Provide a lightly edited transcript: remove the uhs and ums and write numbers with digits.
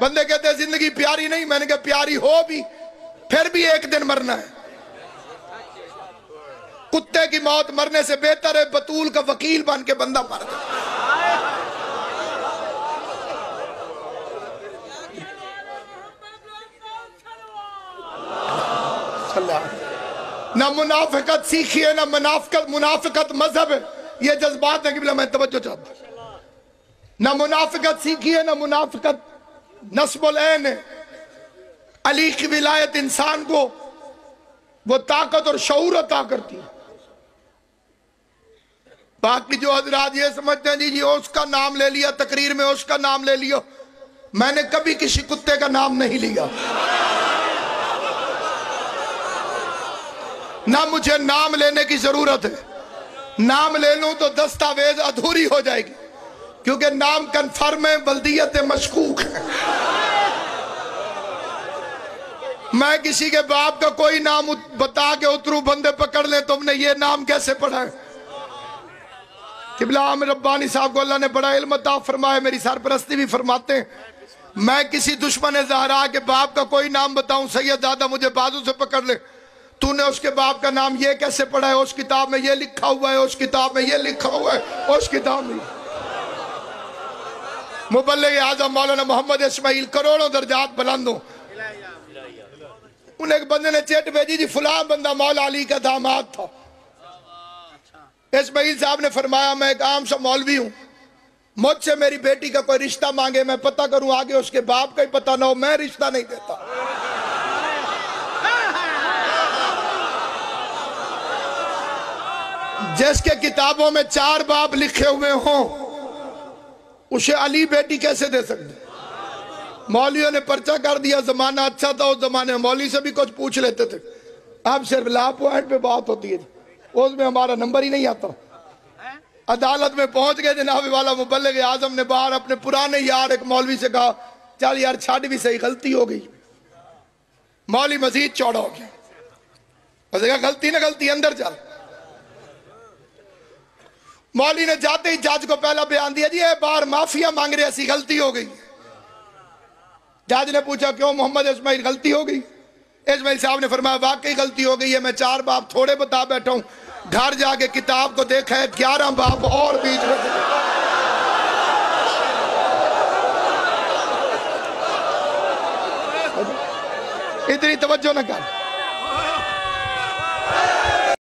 بندے کہتے ہیں زندگی پیاری نہیں، میں نے کہا پیاری ہو بھی پھر بھی ایک دن مرنا ہے۔ کتے کی موت مرنے سے بہتر ہے بطول کا وکیل بن کے بندہ مر جائے۔ نہ منافقت سیکھی ہے، نہ منافقت مذہب ہے، یہ جذبات ہے قبلہ، میں توجہ چاہتا ہوں۔ نہ منافقت سیکھی ہے، نہ منافقت نصب العین ہے۔ علی کی ولایت انسان کو وہ طاقت اور شعور عطا کرتی ہے۔ باقی جو حضرات یہ سمجھتے ہیں جی اس کا نام لے لیا تقریر میں، اس کا نام لے لیا، میں نے کبھی کسی کتے کا نام نہیں لیا، نہ مجھے نام لینے کی ضرورت ہے۔ نام لے لوں تو دستاویز ادھوری ہو جائے گی، کیونکہ نام کنفرم ہے، بلدیت مشکوک ہے۔ میں کسی کے باپ کا کوئی نام بتا کے اتروں، بندے پکڑ لیں تم نے یہ نام کیسے پڑھا ہے۔ قبلہ عامر ربانی صاحب کو اللہ نے بڑا علم عطا فرمایا، میری سرپرستی بھی فرماتے ہیں۔ میں کسی دشمن زہرا کے باپ کا کوئی نام بتاؤں، سید دادا مجھے بازو سے پکڑ لے، تو نے اس کے باپ کا نام یہ کیسے پڑھا ہے، اس کتاب میں یہ لکھا ہوا ہے، اس کتاب میں یہ لکھا ہوا ہے، اس کتاب میں۔ مبلغ اعظم مولانا محمد اسماعیل کروڑوں درجات بلند ہوں، انہیں ایک بندے نے چیٹ بھیجی جی فلاں بندہ مولا علی کا داماد تھا۔ اسماعیل صاحب نے فرمایا میں ایک عام سا مولوی ہوں، مجھ سے میری بیٹی کا کوئی رشتہ مانگے، میں پتہ کروں آگے اس کے باپ کا ہی پتہ نہ ہو، میں رشتہ نہیں دیتا۔ جس کے کتابوں میں 4 باپ لکھے ہوئے ہوں اسے علی بیٹی کیسے دے سکتے؟ مولویوں نے پرچہ کر دیا، زمانہ اچھا تھا، اس زمانے میں مولوی سے بھی کچھ پوچھ لیتے تھے، اب صرف لا پوائنٹ پہ بات ہوتی ہے، اس میں ہمارا نمبر ہی نہیں آتا۔ عدالت میں پہنچ گئے، جناب والا مبلغ اعظم نے باہر اپنے پرانے یار ایک مولوی سے کہا چل یار چھاڑ بھی صحیح، غلطی ہو گئی۔ مولوی مزید چوڑا ہو گیا، اس نے کہا غلطی نہ غلطی، اندر چل۔ مولوی نے جاتے ہی جج کو پہلا بیان دیا جی اے باہر مافیا مانگ رہے، ایسی غلطی ہو گئی۔ جج نے پوچھا کیوں محمد اسماعیل غلطی ہو گئی؟ اسماعیل صاحب نے فرمایا واقعی غلطی ہو گئی ہے، میں 4 باپ تھوڑے بتا بیٹھا ہوں، گھر جا کے کتاب کو دیکھا ہے 11 باپ اور بیچ میں تھے۔ اتنی توجہ نہ کر۔